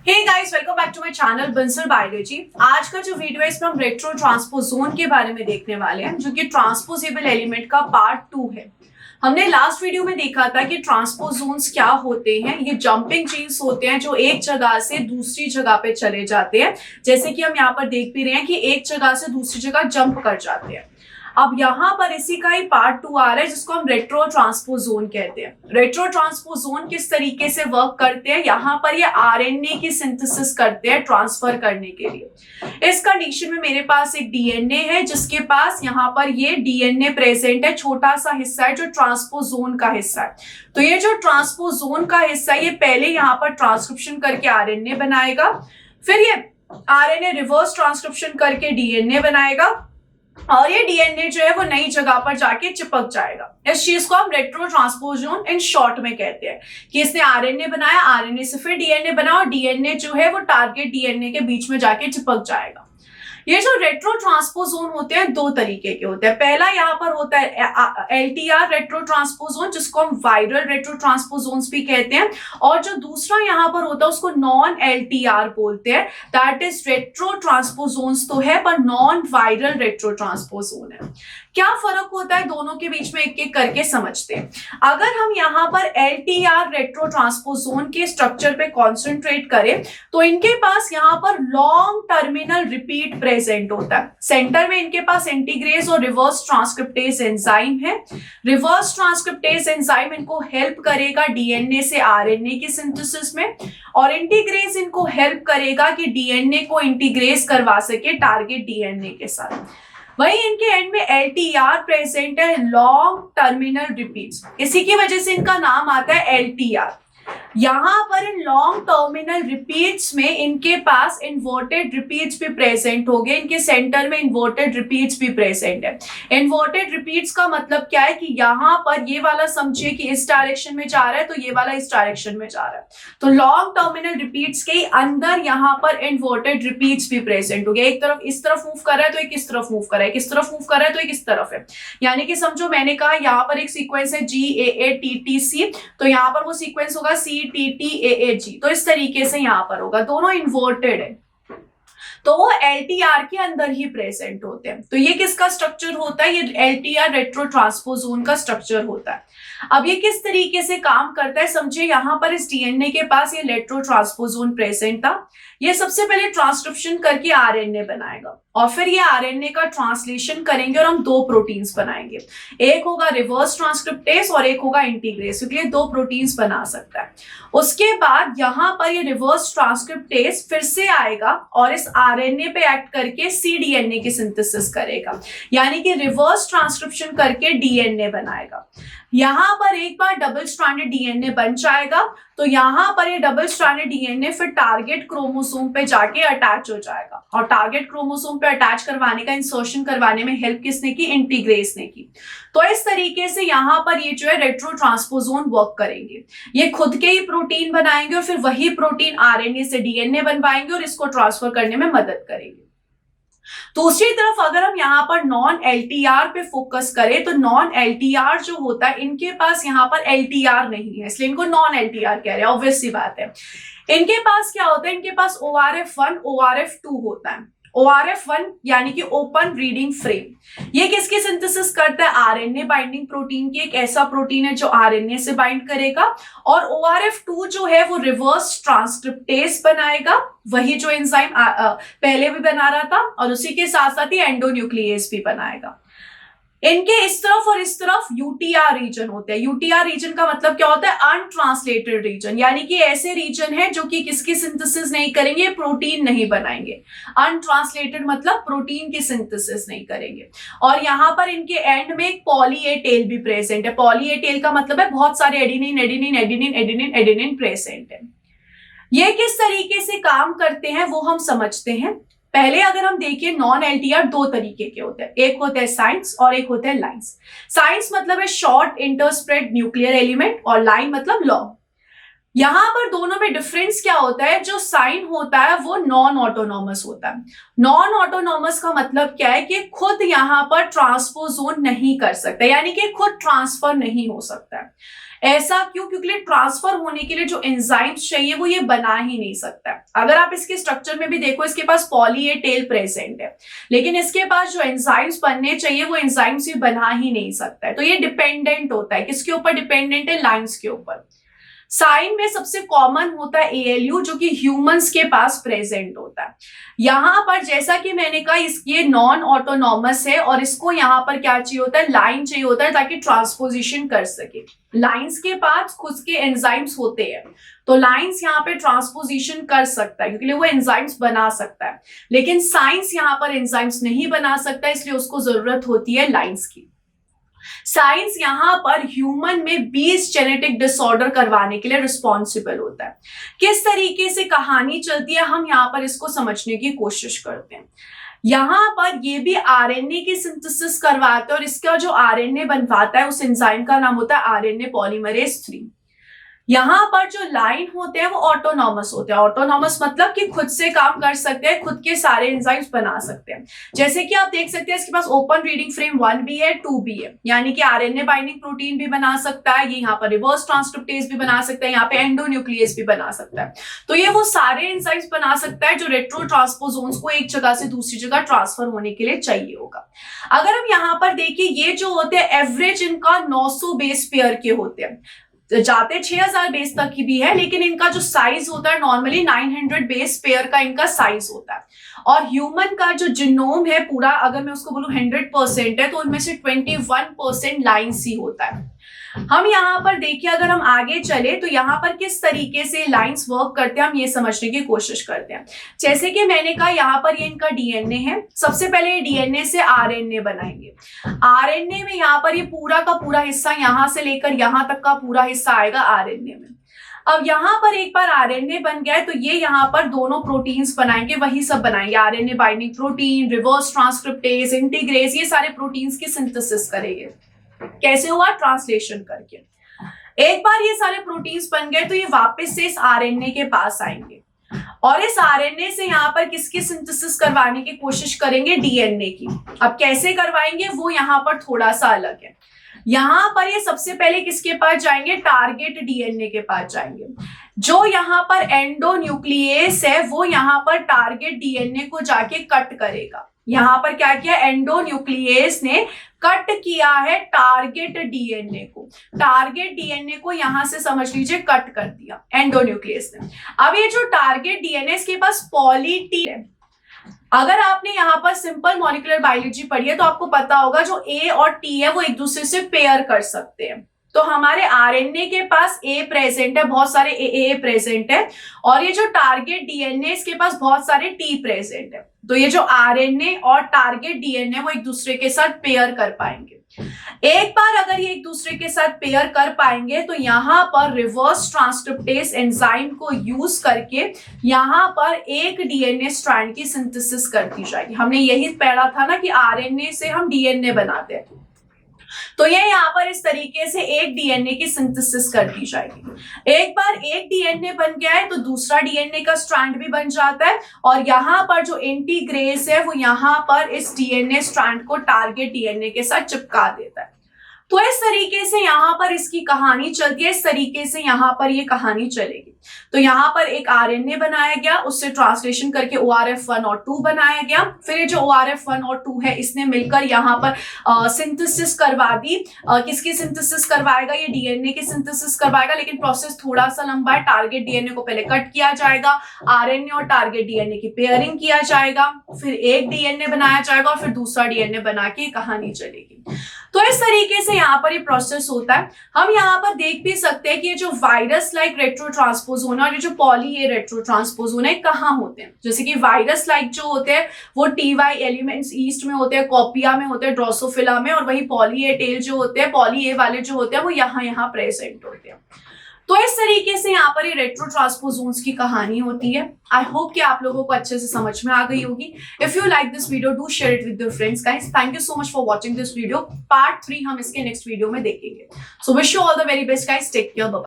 Hey guys, welcome back to my channel Bansal biology. आज का जो वीडियो है इसमें हम रेट्रो ट्रांसपोजोन के बारे में देखने वाले हैं, जो कि ट्रांसपोजेबल एलिमेंट का पार्ट 2 है। हमने लास्ट वीडियो में देखा था कि ट्रांसपोजोन्स क्या होते हैं। ये जंपिंग चेन्स होते हैं जो एक जगह से दूसरी जगह पे चले जाते हैं, जैसे कि हम यहाँ पर देख भी रहे हैं कि एक जगह से दूसरी जगह जंप कर जाते हैं। अब यहाँ पर इसी का ही पार्ट 2 आ रहा है, जिसको हम रेट्रो ट्रांसपोजोन कहते हैं। रेट्रो ट्रांसपोजोन किस तरीके से वर्क करते हैं, यहाँ पर ये आरएनए की सिंथेसिस करते हैं ट्रांसफर करने के लिए। इस कंडीशन में मेरे पास एक डीएनए है, जिसके पास यहाँ पर ये डीएनए प्रेजेंट है, छोटा सा हिस्सा है जो ट्रांसपोजोन का हिस्सा है। तो ये जो ट्रांसपोजोन का हिस्सा है, ये पहले यहाँ पर ट्रांसक्रिप्शन करके आरएनए बनाएगा, फिर ये आरएनए रिवर्स ट्रांसक्रिप्शन करके डीएनए बनाएगा, और ये डीएनए जो है वो नई जगह पर जाके चिपक जाएगा। इस चीज को हम रेट्रो ट्रांसपोजोन इन शॉर्ट में कहते हैं कि इसने आरएनए बनाया, आरएनए से फिर डीएनए बना, और डीएनए जो है वो टारगेट डीएनए के बीच में जाके चिपक जाएगा। ये जो रेट्रो ट्रांसपोजोन होते हैं दो तरीके के होते हैं। पहला यहाँ पर होता है एलटीआर रेट्रो ट्रांसपोजोन, जिसको हम वायरल रेट्रो ट्रांसपोजोन्स भी कहते हैं, और जो दूसरा यहाँ पर होता है उसको नॉन एलटीआर बोलते हैं। दैट इज रेट्रो ट्रांसपोजोन्स तो है, पर नॉन वायरल रेट्रो ट्रांसपोजोन है। क्या फर्क होता है दोनों के बीच में, एक एक करके समझते हैं। अगर हम यहाँ पर एलटीआर रेट्रो ट्रांसपोजोन के स्ट्रक्चर पे कॉन्सेंट्रेट करें तो इनके पास यहाँ पर लॉन्ग टर्मिनल रिपीट प्रेजेंट होता है। सेंटर में इनके पास इंटीग्रेज और रिवर्स ट्रांसक्रिप्टेज एंजाइम है। रिवर्स ट्रांसक्रिप्टेज एंजाइम इनको हेल्प करेगा डीएनए से आरएनए की सिंथेसिस में, और इंटीग्रेज इनको हेल्प करेगा कि डीएनए को इंटीग्रेज करवा सके टारगेट डीएनए के साथ। वहीं इनके एंड में एलटीआर प्रेजेंट है, लॉन्ग टर्मिनल रिपीट्स, इसी की वजह से इनका नाम आता है एलटीआर। यहाँ पर इन लॉन्ग टर्मिनल रिपीट्स में इनके पास इन्वर्टेड रिपीट्स भी प्रेजेंट हो गए। इनके सेंटर में इन्वर्टेड रिपीट्स भी प्रेजेंट है। इन्वर्टेड रिपीट्स का मतलब क्या है कि यहाँ पर ये वाला समझिए कि इस डायरेक्शन में जा रहा है, तो ये वाला इस डायरेक्शन में जा रहा है। तो लॉन्ग टर्मिनल रिपीट्स के अंदर यहाँ पर इन्वर्टेड रिपीट्स भी प्रेजेंट हो गया। एक तरफ इस तरफ मूव कर रहा है तो एक इस तरफ मूव कर रहा है, इस तरफ मूव कर रहा है तो एक इस तरफ है। यानी कि समझो मैंने कहा यहाँ पर एक सीक्वेंस है GAATTC, तो यहाँ पर वो सीक्वेंस होगा CTTAAG। तो इस तरीके से यहाँ पर होगा, दोनों इन्वर्टेड है, तो वो एलटीआर के अंदर ही प्रेजेंट होते हैं। तो ये किसका स्ट्रक्चर होता है, ये एलटीआर रेट्रो ट्रांसपोजोन का स्ट्रक्चर होता है। अब ये किस तरीके से काम करता है समझिए। यहाँ पर इस डीएनए के पास ये रेट्रो ट्रांसपोजोन प्रेजेंट था। ये सबसे पहले ट्रांसक्रिप्शन करके आरएनए बनाएगा, और फिर ये आरएनए का ट्रांसलेशन करेंगे और हम दो प्रोटीन्स बनाएंगे। एक होगा रिवर्स ट्रांसक्रिप्टेज और एक होगा इंटीग्रेज, क्योंकि ये दो प्रोटीन्स बना सकता है। उसके बाद यहाँ पर ये रिवर्स ट्रांसक्रिप्टेज फिर से आएगा और इस आरएनए पे एक्ट करके सीडीएनए की सिंथेसिस करेगा, यानी कि रिवर्स ट्रांसक्रिप्शन करके डीएनए बनाएगा। यहाँ पर एक बार डबल स्ट्रैंडेड डीएनए बन जाएगा, तो यहाँ पर ये डबल स्ट्रैंडेड डीएनए फिर टारगेट क्रोमोसोम पे जाके अटैच हो जाएगा, और टारगेट क्रोमोसोम पे अटैच करवाने का, इंसर्शन करवाने में हेल्प किसने की, इंटीग्रेज ने की। तो इस तरीके से यहाँ पर ये जो है रेट्रो ट्रांसपोजोन वर्क करेंगे। ये खुद के ही प्रोटीन बनाएंगे और फिर वही प्रोटीन आरएनए से डीएनए बनवाएंगे और इसको ट्रांसफर करने में मदद करेंगे। दूसरी तरफ अगर हम यहाँ पर नॉन एलटीआर पे फोकस करें, तो नॉन एलटीआर जो होता है, इनके पास यहाँ पर एलटीआर नहीं है, इसलिए इनको नॉन एलटीआर कह रहे हैं। ऑब्वियस सी बात है। इनके पास क्या होता है, इनके पास ORF1 ORF2 होता है। ORF1 यानी कि ओपन रीडिंग फ्रेम, ये किसकी सिंथेसिस करता है, आरएनए बाइंडिंग प्रोटीन की। एक ऐसा प्रोटीन है जो आरएनए से बाइंड करेगा। और ORF2 जो है वो रिवर्स ट्रांसक्रिप्टेज बनाएगा, वही जो एंजाइम पहले भी बना रहा था, और उसी के साथ साथ ही एंडोन्यूक्लियस भी बनाएगा। इनके इस तरफ और इस तरफ यूटीआर रीजन होते हैं। यूटीआर रीजन का मतलब क्या होता है, अनट्रांसलेटेड रीजन, यानी कि ऐसे रीजन है जो कि किसकी सिंथेसिस नहीं करेंगे, प्रोटीन नहीं बनाएंगे। अनट्रांसलेटेड मतलब प्रोटीन की सिंथेसिस नहीं करेंगे। और यहाँ पर इनके एंड में एक पॉली ए टेल भी प्रेजेंट है। पॉली ए टेल का मतलब है बहुत सारे adenine adenine adenine adenine adenine present है। ये किस तरीके से काम करते हैं वो हम समझते हैं। पहले अगर हम देखिए, नॉन एलटीआर दो तरीके के होते हैं, एक होता है साइंस और एक होता है लाइंस। साइंस मतलब है शॉर्ट इंटरस्प्रेड न्यूक्लियर एलिमेंट, और लाइन मतलब लॉन्ग। यहां पर दोनों में डिफरेंस क्या होता है, जो साइन होता है वो नॉन ऑटोनॉमस होता है। नॉन ऑटोनॉमस का मतलब क्या है कि खुद यहां पर ट्रांसपोजोन नहीं कर सकता, यानी कि खुद ट्रांसफर नहीं हो सकता है। ऐसा क्यों? क्योंकि ट्रांसफर होने के लिए जो एंजाइम्स चाहिए वो ये बना ही नहीं सकता है। अगर आप इसके स्ट्रक्चर में भी देखो, इसके पास पॉली ए टेल प्रेजेंट है, लेकिन इसके पास जो एंजाइम्स बनने चाहिए वो एंजाइम्स ये बना ही नहीं सकता है। तो ये डिपेंडेंट होता है, किसके ऊपर डिपेंडेंट है? लाइंस के ऊपर। साइन में सबसे कॉमन होता है ALU, जो कि ह्यूमंस के पास प्रेजेंट होता है। यहां पर जैसा कि मैंने कहा, ये नॉन ऑटोनॉमस है और इसको यहाँ पर क्या चाहिए होता है? लाइन चाहिए होता है ताकि ट्रांसपोजिशन कर सके। लाइंस के पास खुद के एंजाइम्स होते हैं, तो लाइंस यहाँ पे ट्रांसपोजिशन कर सकता है क्योंकि वो एंजाइम्स बना सकता है, लेकिन साइंस यहाँ पर एंजाइम्स नहीं बना सकता, इसलिए उसको जरूरत होती है लाइंस की। साइंस यहाँ पर ह्यूमन में 20 जेनेटिक डिसऑर्डर करवाने के लिए रिस्पॉन्सिबल होता है। किस तरीके से कहानी चलती है, हम यहाँ पर इसको समझने की कोशिश करते हैं। यहाँ पर ये भी RNA की सिंथेसिस करवाते हैं और इसका जो RNA बनवाता है उस एंजाइम का नाम होता है RNA पॉलीमरेज 3। यहाँ पर जो लाइन होते हैं वो ऑटोनॉमस होते हैं। ऑटोनॉमस मतलब कि खुद से काम कर सकते हैं, खुद के सारे एंजाइम्स बना सकते हैं। जैसे कि आप देख सकते हैं इसके पास ओपन रीडिंग फ्रेम 1 भी है, 2 भी है, यानी कि RNA बाइंडिंग प्रोटीन भी बना सकता है, ये यहाँ पर रिवर्स ट्रांसक्रिप्टेज भी बना सकता है, यहाँ पे एंडोन्यूक्लियस भी बना सकता है। तो ये वो सारे एंजाइम्स बना सकता है जो रेट्रो ट्रांसपोजोन्स को एक जगह से दूसरी जगह ट्रांसफर होने के लिए चाहिए होगा। अगर हम यहाँ पर देखिए, ये जो होते हैं एवरेज इनका 900 बेस पेयर के होते हैं, जाते 6000 बेस तक की भी है, लेकिन इनका जो साइज होता है नॉर्मली 900 बेस पेयर का इनका साइज होता है। और ह्यूमन का जो जीनोम है पूरा, अगर मैं उसको बोलूं 100% है, तो उनमें से 21% लाइंस ही होता है। हम यहाँ पर देखिए, अगर हम आगे चले तो यहाँ पर किस तरीके से लाइंस वर्क करते हैं हम ये समझने की कोशिश करते हैं। जैसे कि मैंने कहा, यहाँ पर ये इनका DNA है। सबसे पहले ये DNA से RNA बनाएंगे। RNA में यहाँ पर ये पूरा का पूरा हिस्सा, यहाँ से लेकर यहाँ तक का पूरा हिस्सा आएगा RNA में। अब यहाँ पर एक बार RNA बन गया है तो ये यहाँ पर दोनों प्रोटीन्स बनाएंगे, वही सब बनाएंगे, RNA binding protein, reverse transcriptase, integrase, ये सारे प्रोटीन्स की सिंथेसिस करेंगे। कैसे हुआ? ट्रांसलेशन करके। एक बार ये सारे प्रोटीन्स बन गए तो ये वापस से इस RNA के पास आएंगे और इस RNA से यहाँ पर किसकी सिंथेसिस करवाने की कोशिश करेंगे? DNA की। अब कैसे करवाएंगे वो यहाँ पर थोड़ा सा अलग है। यहाँ पर ये सबसे पहले किसके पास जाएंगे? टारगेट DNA के पास जाएंगे। जो यहाँ पर एंडोन्यूक्लियस है वो यहाँ पर टारगेट DNA को जाके कट करेगा। यहाँ पर क्या किया? एंडोन्यूक्लियस ने कट किया है टारगेट DNA को। टारगेट DNA को यहां से समझ लीजिए कट कर दिया एंडोन्यूक्लियस ने। अब ये जो टारगेट DNA इसके पास पॉली टी है। अगर आपने यहाँ पर सिंपल मॉलिक्यूलर बायोलॉजी पढ़ी है तो आपको पता होगा जो A और T है वो एक दूसरे से पेयर कर सकते हैं। तो हमारे RNA के पास A प्रेजेंट है, बहुत सारे AA प्रेजेंट है, और ये जो टारगेट DNA इसके पास बहुत सारे T प्रेजेंट है। तो ये जो RNA और टारगेट DNA वो एक दूसरे के साथ पेयर कर पाएंगे। एक बार अगर ये एक दूसरे के साथ पेयर कर पाएंगे तो यहाँ पर रिवर्स ट्रांसक्रिप्टेज एंजाइम को यूज करके यहाँ पर एक DNA स्ट्रैंड की सिंथेसिस कर दी जाएगी। हमने यही पढ़ा था ना कि RNA से हम DNA बनाते हैं, तो ये यहाँ पर इस तरीके से एक DNA की सिंथेसिस कर दी जाएगी। एक बार एक DNA बन गया है तो दूसरा DNA का स्ट्रैंड भी बन जाता है और यहाँ पर जो इंटीग्रेज है वो यहाँ पर इस DNA स्ट्रैंड को टारगेट DNA के साथ चिपका देता है। तो इस तरीके से यहाँ पर इसकी कहानी चलती है, इस तरीके से यहाँ पर ये कहानी चलेगी। तो यहाँ पर एक RNA बनाया गया, उससे ट्रांसलेशन करके ORF1 और 2 बनाया गया। फिर ये जो ORF1 और 2 है इसने मिलकर यहाँ पर सिंथेसिस करवा दी। किसकी सिंथेसिस करवाएगा? ये DNA की सिंथेसिस करवाएगा, लेकिन प्रोसेस थोड़ा सा लंबा है। टारगेट DNA को पहले कट किया जाएगा, RNA और टारगेट DNA की पेयरिंग किया जाएगा, फिर एक DNA बनाया जाएगा और फिर दूसरा DNA बना के कहानी चलेगी। तो इस तरीके से यहाँ पर ये प्रोसेस होता है। हम यहाँ पर देख भी सकते हैं कि ये जो वायरस लाइक रेट्रो ट्रांसपोजोन और ये जो पॉली ए रेट्रो ट्रांसपोजोन है कहाँ होते हैं? जैसे कि वायरस लाइक जो होते हैं वो TY एलिमेंट्स ईस्ट में होते हैं, कॉपिया में होते हैं, ड्रोसोफिला में, और वही पॉली ए टेल जो होते हैं, पॉली ए वाले जो होते हैं वो यहाँ प्रेजेंट होते हैं। तो इस तरीके से यहाँ पर ये रेट्रो ट्रांसपोजोन्स की कहानी होती है। आई होप कि आप लोगों को अच्छे से समझ में आ गई होगी। If you like this video do share it with your friends guys. Thank you so much for watching this video. Part 3 हम इसके नेक्स्ट वीडियो में देखेंगे। So wish you all the very best guys. Take care.